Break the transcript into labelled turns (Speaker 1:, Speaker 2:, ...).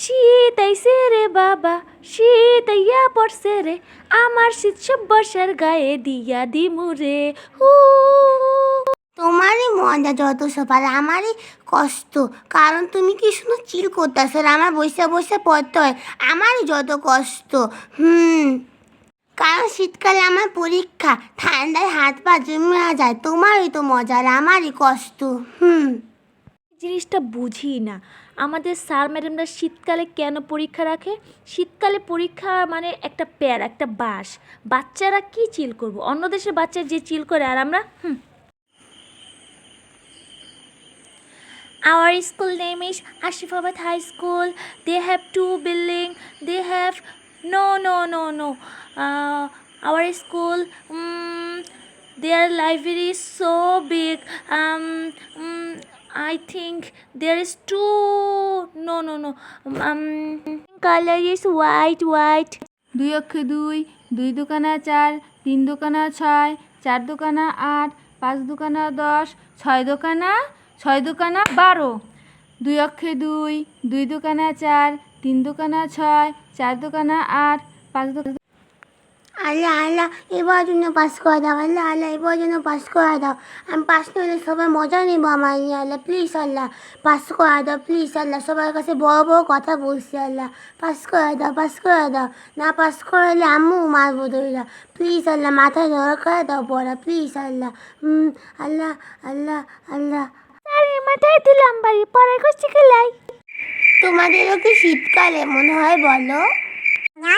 Speaker 1: শীত আইছে রে বাবা, শীত আইয়া পড়ছে রে, আমার শীত সব বর্ষার গায়ে দিয়া দিমু রে। হু
Speaker 2: তোমারই মজা যত সব, আর আমারই কষ্ট, কারণ তুমি কি শুধু চিল করতেছো আর আমার বসে বসে পড়তে হয়, আমারই যত কষ্ট। কারণ শীতকালে আমার পরীক্ষা, ঠান্ডায় হাত পা জমে যায়, তোমারই তো মজা আর আমারই কষ্ট।
Speaker 1: জিনিসটা বুঝি না, আমাদের স্যার ম্যাডামরা শীতকালে কেন পরীক্ষা রাখে? শীতকালে পরীক্ষা মানে একটা প্যার, একটা বাস। বাচ্চারা কি চিল করবো? অন্য দেশের বাচ্চা যে চিল করে, আর আমরা Our school name is Ashifabad High School. They have 2 building. They have no. Our school, their library is so big. I think there is 2. No. Color is white.
Speaker 3: 2 অক্ষে 2, 2 দুকানা 4, 3 দুকানা 6, 4 দুকানা 8, 5 দুকানা 10, 6 দুকানা 12। 2 অক্ষে 2, 2 দুকানা 4, 3 দুকানা 6, 4 দুকানা 8, 5 দুকানা।
Speaker 2: আল্লাহ এবার জন্য পাস করে দাও, আল্লাহ এবার জন্য পাস করে দাও। আমি পাস করলে সবাই মজা নেবো আমার নিয়ে, আল্লাহ প্লিজ আল্লাহ পাস করে দাও, প্লিজ আল্লাহ। সবার কাছে বড় কথা বলছি, আল্লাহ পাস করে দাও। না পাস করলে আম্মু মারবো ধরিলা, প্লিজ আল্লাহ মাথায় ধরা করে দাও পড়া, প্লিজ আল্লাহ। আল্লাহ
Speaker 1: আরে মাথায় দিলাম বাড়ি, পড়াই করছি খেলাই।
Speaker 2: তোমাদেরও কি শীতকালে মনে হয় বলো? না